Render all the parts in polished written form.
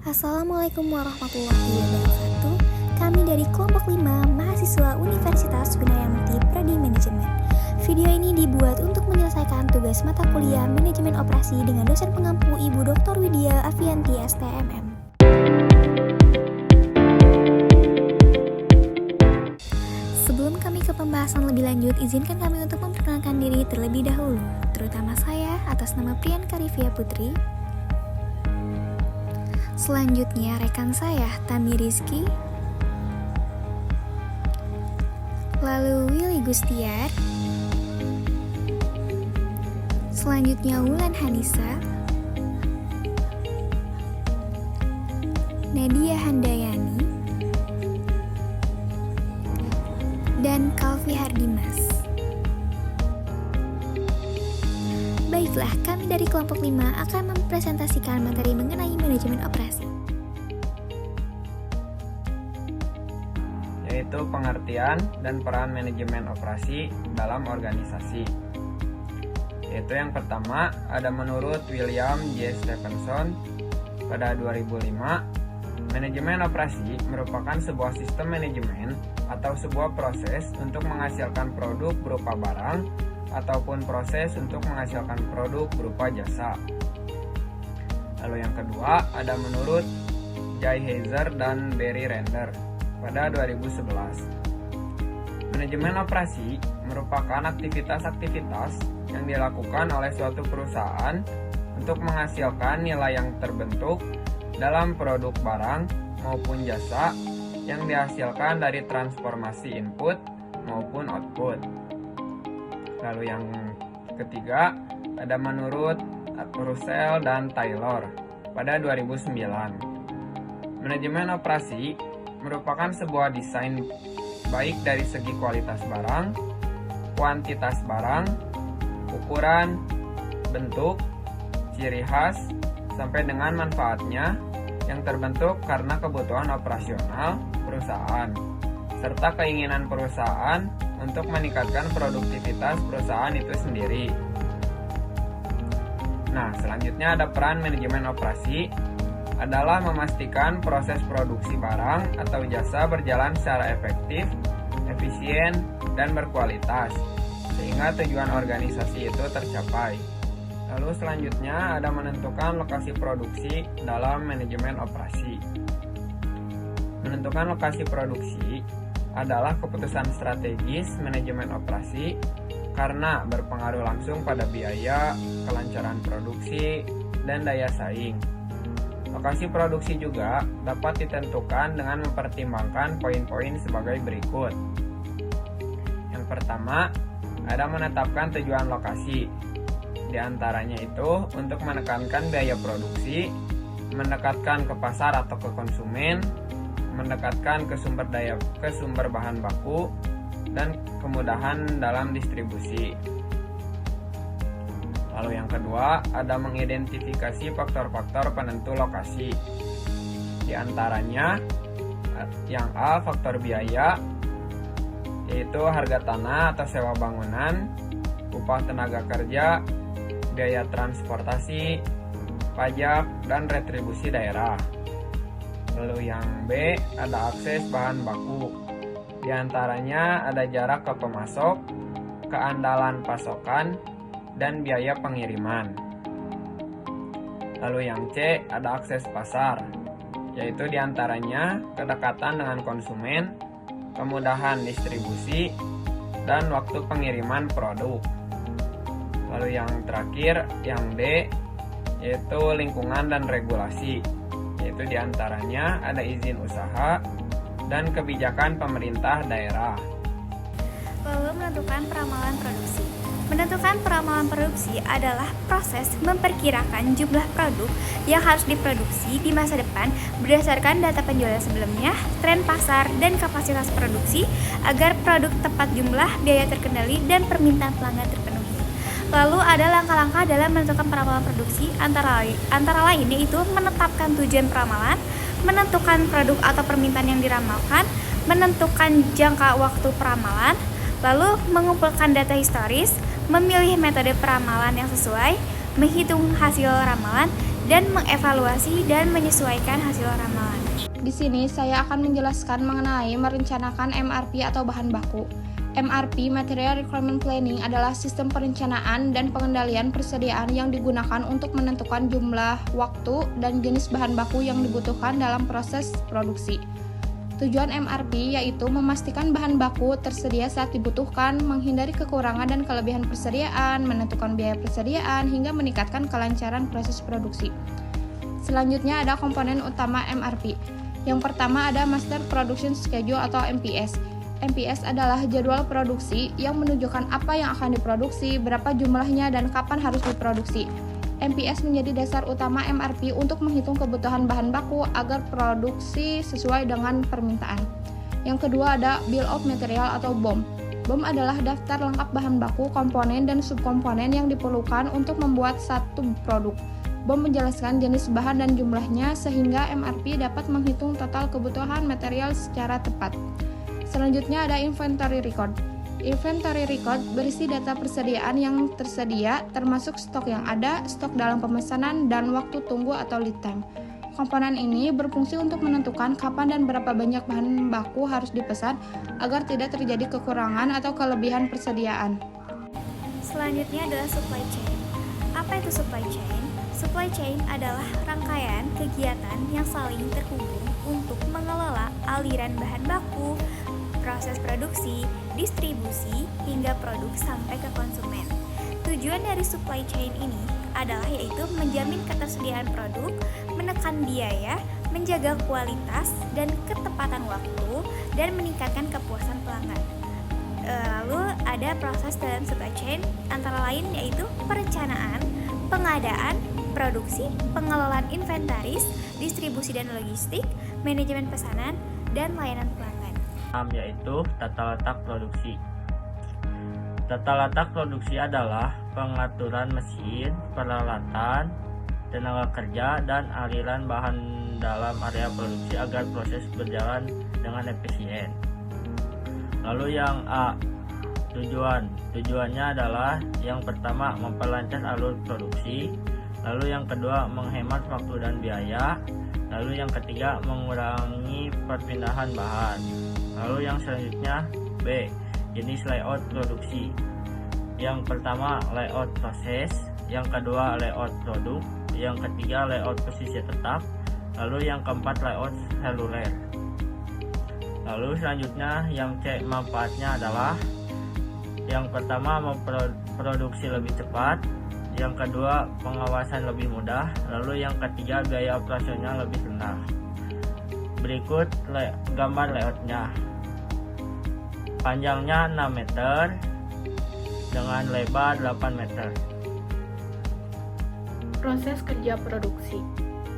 Assalamualaikum warahmatullahi wabarakatuh. Kami dari kelompok 5 mahasiswa Universitas Gunayamukti Prodi Manajemen. Video ini dibuat untuk menyelesaikan tugas mata kuliah Manajemen Operasi dengan dosen pengampu Ibu Dr. Widya Afianti STMM. Sebelum kami ke pembahasan lebih lanjut, izinkan kami untuk memperkenalkan diri terlebih dahulu, terutama saya atas nama Priyanka Rivia Putri. Selanjutnya rekan saya Tami Rizky, lalu Willy Gustiar, selanjutnya Wulan Hanisa, Nadia Handayani, dan Kalvi Hardimas. Baiklah, kami dari kelompok 5 akan mempresentasikan materi mengenai manajemen operasi. Yaitu pengertian dan peran manajemen operasi dalam organisasi. Yaitu yang pertama, ada menurut William J. Stephenson pada 2005, manajemen operasi merupakan sebuah sistem manajemen atau sebuah proses untuk menghasilkan produk berupa barang ataupun proses untuk menghasilkan produk berupa jasa. Lalu yang kedua, ada menurut Jay Heiser dan Barry Render pada 2011. Manajemen operasi merupakan aktivitas-aktivitas yang dilakukan oleh suatu perusahaan untuk menghasilkan nilai yang terbentuk dalam produk barang maupun jasa yang dihasilkan dari transformasi input maupun output. Lalu yang ketiga, ada menurut Russell dan Taylor pada 2009. Manajemen operasi merupakan sebuah desain baik dari segi kualitas barang, kuantitas barang, ukuran, bentuk, ciri khas, sampai dengan manfaatnya yang terbentuk karena kebutuhan operasional perusahaan, serta keinginan perusahaan untuk meningkatkan produktivitas perusahaan itu sendiri. Nah, selanjutnya ada peran manajemen operasi adalah memastikan proses produksi barang atau jasa berjalan secara efektif, efisien, dan berkualitas, sehingga tujuan organisasi itu tercapai. Lalu selanjutnya ada menentukan lokasi produksi dalam manajemen operasi. Menentukan lokasi produksi adalah keputusan strategis manajemen operasi karena berpengaruh langsung pada biaya, kelancaran produksi, dan daya saing. Lokasi produksi juga dapat ditentukan dengan mempertimbangkan poin-poin sebagai berikut. Yang pertama, ada menetapkan tujuan lokasi. Di antaranya itu untuk menekankan biaya produksi, mendekatkan ke pasar atau ke konsumen, mendekatkan ke sumber bahan baku, dan kemudahan dalam distribusi. Lalu yang kedua, ada mengidentifikasi faktor-faktor penentu lokasi. Di antaranya, yang A, faktor biaya, yaitu harga tanah atau sewa bangunan, upah tenaga kerja, biaya transportasi, pajak, dan retribusi daerah. Lalu yang B, ada akses bahan baku. Di antaranya ada jarak ke pemasok, keandalan pasokan, dan biaya pengiriman. Lalu yang C, ada akses pasar, yaitu di antaranya kedekatan dengan konsumen, kemudahan distribusi, dan waktu pengiriman produk. Lalu yang terakhir, yang D, yaitu lingkungan dan regulasi, yaitu diantaranya ada izin usaha dan kebijakan pemerintah daerah. Lalu menentukan peramalan produksi. Menentukan peramalan produksi adalah proses memperkirakan jumlah produk yang harus diproduksi di masa depan berdasarkan data penjualan sebelumnya, tren pasar, dan kapasitas produksi agar produk tepat jumlah, biaya terkendali, dan permintaan pelanggan terpenuhi. Lalu ada langkah-langkah dalam menentukan peramalan produksi antara lain yaitu menetapkan tujuan peramalan, menentukan produk atau permintaan yang diramalkan, menentukan jangka waktu peramalan, lalu mengumpulkan data historis, memilih metode peramalan yang sesuai, menghitung hasil ramalan, dan mengevaluasi dan menyesuaikan hasil ramalan. Di sini saya akan menjelaskan mengenai merencanakan MRP atau bahan baku. MRP (Material Requirement Planning) adalah sistem perencanaan dan pengendalian persediaan yang digunakan untuk menentukan jumlah, waktu, dan jenis bahan baku yang dibutuhkan dalam proses produksi. Tujuan MRP yaitu memastikan bahan baku tersedia saat dibutuhkan, menghindari kekurangan dan kelebihan persediaan, menentukan biaya persediaan, hingga meningkatkan kelancaran proses produksi. Selanjutnya ada komponen utama MRP. Yang pertama ada Master Production Schedule atau MPS. MPS adalah jadwal produksi yang menunjukkan apa yang akan diproduksi, berapa jumlahnya, dan kapan harus diproduksi. MPS menjadi dasar utama MRP untuk menghitung kebutuhan bahan baku agar produksi sesuai dengan permintaan. Yang kedua ada Bill of Material atau BOM. BOM adalah daftar lengkap bahan baku, komponen, dan subkomponen yang diperlukan untuk membuat satu produk. BOM menjelaskan jenis bahan dan jumlahnya sehingga MRP dapat menghitung total kebutuhan material secara tepat. Selanjutnya ada Inventory Record. Inventory Record berisi data persediaan yang tersedia, termasuk stok yang ada, stok dalam pemesanan, dan waktu tunggu atau lead time. Komponen ini berfungsi untuk menentukan kapan dan berapa banyak bahan baku harus dipesan agar tidak terjadi kekurangan atau kelebihan persediaan. Selanjutnya adalah supply chain. Apa itu supply chain? Supply chain adalah rangkaian kegiatan yang saling terhubung untuk mengelola aliran bahan baku, proses produksi, distribusi, hingga produk sampai ke konsumen. Tujuan dari supply chain ini adalah yaitu menjamin ketersediaan produk, menekan biaya, menjaga kualitas dan ketepatan waktu, dan meningkatkan kepuasan pelanggan. Lalu ada proses dalam supply chain antara lain yaitu perencanaan, pengadaan, produksi, pengelolaan inventaris, distribusi dan logistik, manajemen pesanan, dan layanan pelanggan. Yaitu tata letak produksi. Tata letak produksi adalah pengaturan mesin, peralatan, tenaga kerja, dan aliran bahan dalam area produksi agar proses berjalan dengan efisien. Lalu yang A, tujuannya adalah yang pertama memperlancar alur produksi, lalu yang kedua menghemat waktu dan biaya, lalu yang ketiga mengurangi perpindahan bahan. Lalu yang selanjutnya B, jenis layout produksi. Yang pertama layout proses, yang kedua layout produk, yang ketiga layout posisi tetap, lalu yang keempat layout seluler. Lalu selanjutnya yang C, manfaatnya adalah yang pertama memproduksi lebih cepat, yang kedua pengawasan lebih mudah, lalu yang ketiga biaya operasional lebih rendah. Berikut gambar layoutnya. Panjangnya 6 meter dengan lebar 8 meter. Proses kerja produksi.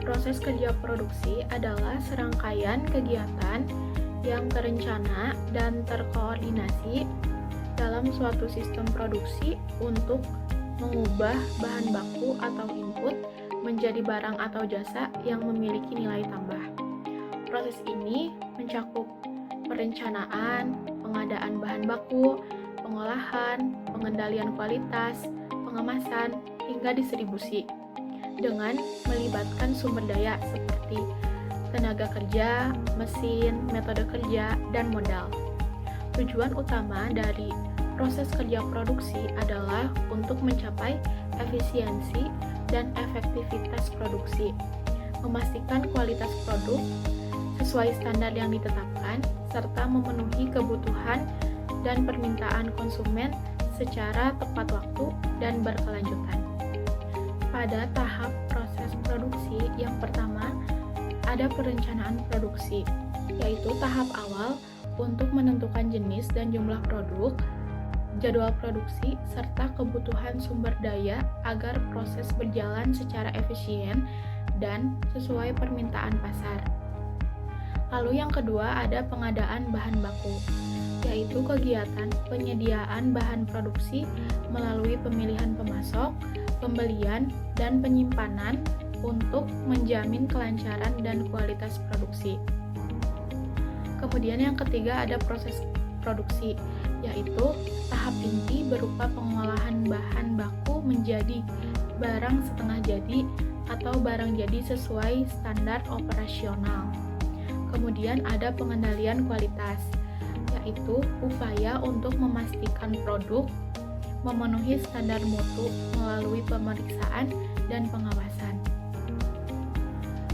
Proses kerja produksi adalah serangkaian kegiatan yang terencana dan terkoordinasi dalam suatu sistem produksi untuk mengubah bahan baku atau input menjadi barang atau jasa yang memiliki nilai tambah. Proses ini mencakup perencanaan, pengadaan bahan baku, pengolahan, pengendalian kualitas, pengemasan, hingga distribusi dengan melibatkan sumber daya seperti tenaga kerja, mesin, metode kerja, dan modal. Tujuan utama dari proses kerja produksi adalah untuk mencapai efisiensi dan efektivitas produksi, memastikan kualitas produk sesuai standar yang ditetapkan, serta memenuhi kebutuhan dan permintaan konsumen secara tepat waktu dan berkelanjutan. Pada tahap proses produksi yang pertama, ada perencanaan produksi, yaitu tahap awal untuk menentukan jenis dan jumlah produk, jadwal produksi, serta kebutuhan sumber daya agar proses berjalan secara efisien dan sesuai permintaan pasar. Lalu yang kedua ada pengadaan bahan baku, yaitu kegiatan penyediaan bahan produksi melalui pemilihan pemasok, pembelian, dan penyimpanan untuk menjamin kelancaran dan kualitas produksi. Kemudian yang ketiga ada proses produksi, yaitu tahap inti berupa pengolahan bahan baku menjadi barang setengah jadi atau barang jadi sesuai standar operasional. Kemudian ada pengendalian kualitas, yaitu upaya untuk memastikan produk memenuhi standar mutu melalui pemeriksaan dan pengawasan.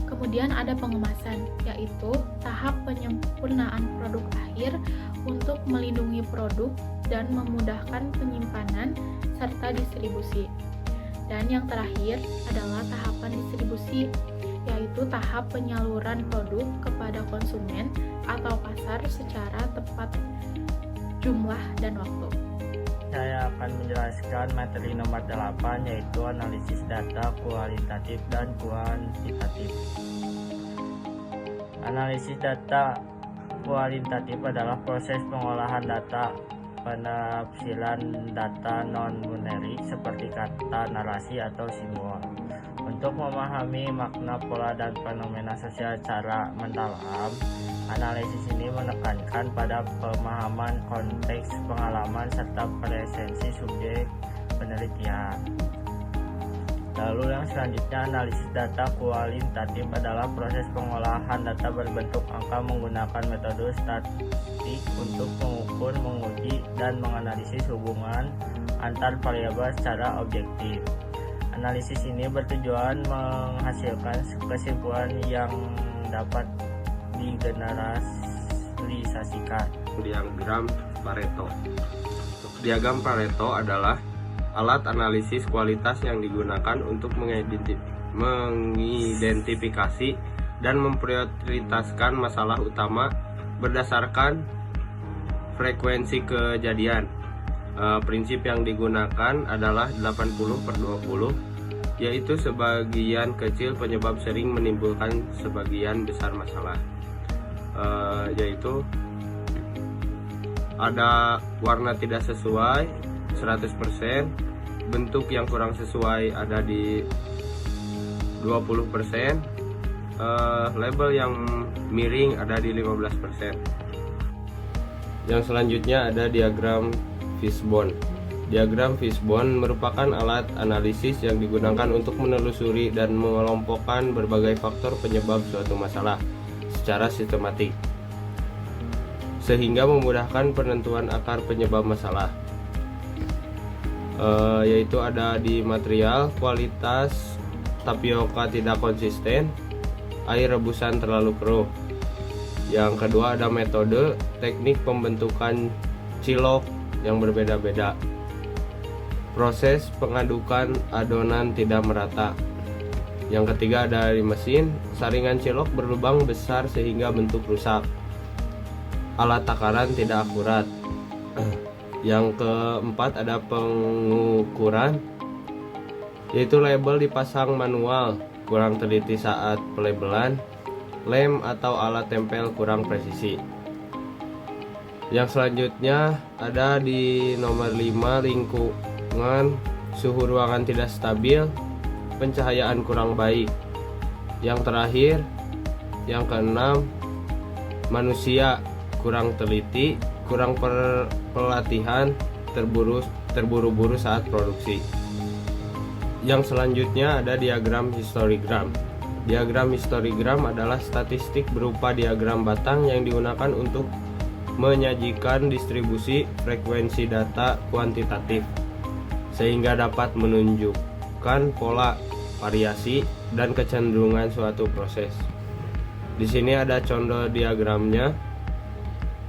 Kemudian ada pengemasan, yaitu tahap penyempurnaan produk akhir untuk melindungi produk dan memudahkan penyimpanan serta distribusi. Dan yang terakhir adalah tahapan distribusi, yaitu tahap penyaluran produk kepada konsumen atau pasar secara tepat jumlah dan waktu. Saya akan menjelaskan materi nomor 8, yaitu analisis data kualitatif dan kuantitatif. Analisis data kualitatif adalah proses pengolahan data, penafsiran data non-binary seperti kata, narasi, atau simbol untuk memahami makna, pola, dan fenomena sosial secara mendalam. Analisis ini menekankan pada pemahaman konteks, pengalaman, serta presensi subjek penelitian. Lalu yang selanjutnya, analisis data kualitatif adalah proses pengolahan data berbentuk angka menggunakan metode statistik untuk mengukur, menguji, dan menganalisis hubungan antar variabel secara objektif. Analisis ini bertujuan menghasilkan kesimpulan yang dapat digeneralisasikan. Diagram Pareto. Diagram Pareto adalah alat analisis kualitas yang digunakan untuk mengidentifikasi dan memprioritaskan masalah utama berdasarkan frekuensi kejadian. Prinsip yang digunakan adalah 80/20, yaitu sebagian kecil penyebab sering menimbulkan sebagian besar masalah. Yaitu ada warna tidak sesuai 100%, bentuk yang kurang sesuai ada di 20%, label yang miring ada di 15%. Yang selanjutnya ada diagram Fishbone. Diagram Fishbone merupakan alat analisis yang digunakan untuk menelusuri dan mengelompokkan berbagai faktor penyebab suatu masalah secara sistematik, sehingga memudahkan penentuan akar penyebab masalah. Yaitu ada di material, kualitas tapioka tidak konsisten, air rebusan terlalu keruh. Yang kedua ada metode, teknik pembentukan cilok yang berbeda-beda, proses pengadukan adonan tidak merata. Yang ketiga ada di mesin, saringan cilok berlubang besar sehingga bentuk rusak, alat takaran tidak akurat. Yang keempat ada pengukuran, yaitu label dipasang manual, kurang teliti saat pelabelan, lem atau alat tempel kurang presisi. Yang selanjutnya ada di nomor 5, lingkungan, suhu ruangan tidak stabil, pencahayaan kurang baik. Yang terakhir, yang keenam, manusia kurang teliti, kurang pelatihan, terburu-buru saat produksi. Yang selanjutnya ada diagram histogram. Diagram histogram adalah statistik berupa diagram batang yang digunakan untuk menyajikan distribusi frekuensi data kuantitatif, sehingga dapat menunjukkan pola, variasi, dan kecenderungan suatu proses. Di sini ada contoh diagramnya,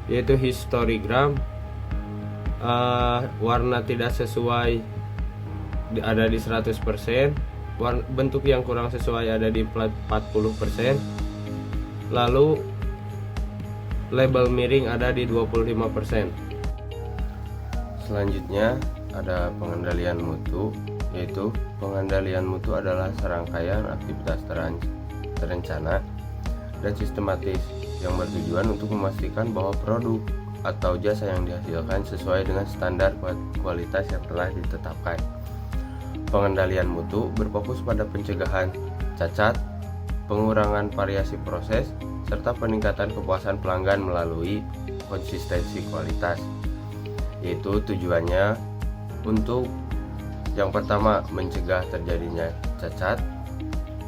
yaitu histogram. Warna tidak sesuai ada di 100%, bentuk yang kurang sesuai ada di 40%, lalu label miring ada di 25%. Selanjutnya ada pengendalian mutu, yaitu pengendalian mutu adalah serangkaian aktivitas terencana dan sistematis yang bertujuan untuk memastikan bahwa produk atau jasa yang dihasilkan sesuai dengan standar kualitas yang telah ditetapkan. Pengendalian mutu berfokus pada pencegahan cacat, pengurangan variasi proses, serta peningkatan kepuasan pelanggan melalui konsistensi kualitas. Yaitu tujuannya untuk yang pertama mencegah terjadinya cacat,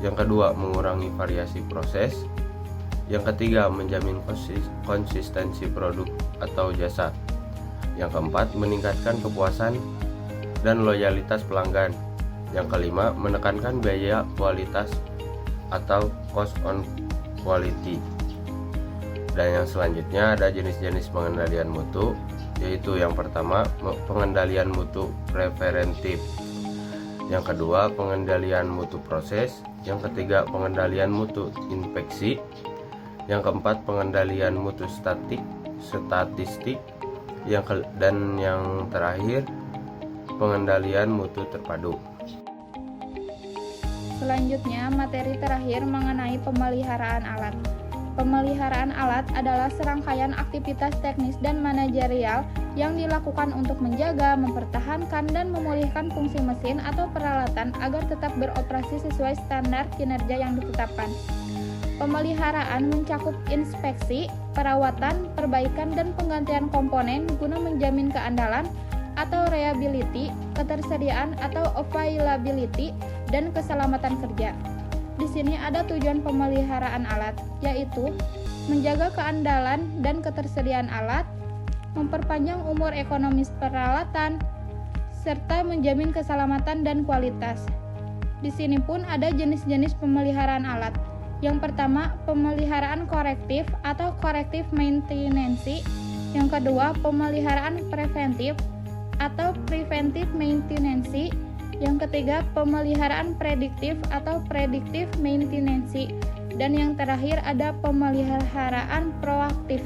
Yang kedua, mengurangi variasi proses. Yang ketiga, menjamin konsistensi produk atau jasa. Yang keempat, meningkatkan kepuasan dan loyalitas pelanggan. Yang kelima, menekankan biaya kualitas atau cost on quality. Dan yang selanjutnya ada jenis-jenis pengendalian mutu, yaitu yang pertama, pengendalian mutu preventif. Yang kedua, pengendalian mutu proses. Yang ketiga, pengendalian mutu infeksi. Yang keempat, pengendalian mutu statistik. Dan yang terakhir, pengendalian mutu terpadu. Selanjutnya, materi terakhir mengenai pemeliharaan alat. Pemeliharaan alat adalah serangkaian aktivitas teknis dan manajerial yang dilakukan untuk menjaga, mempertahankan, dan memulihkan fungsi mesin atau peralatan agar tetap beroperasi sesuai standar kinerja yang ditetapkan. Pemeliharaan mencakup inspeksi, perawatan, perbaikan, dan penggantian komponen guna menjamin keandalan atau reliability, ketersediaan atau availability, dan keselamatan kerja. Di sini ada tujuan pemeliharaan alat, yaitu menjaga keandalan dan ketersediaan alat, memperpanjang umur ekonomis peralatan, serta menjamin keselamatan dan kualitas. Di sini pun ada jenis-jenis pemeliharaan alat. Yang pertama, pemeliharaan korektif atau corrective maintenance. Yang kedua, pemeliharaan preventif atau preventive maintenance. Yang ketiga, pemeliharaan prediktif atau predictive maintenance. Dan yang terakhir ada pemeliharaan proaktif.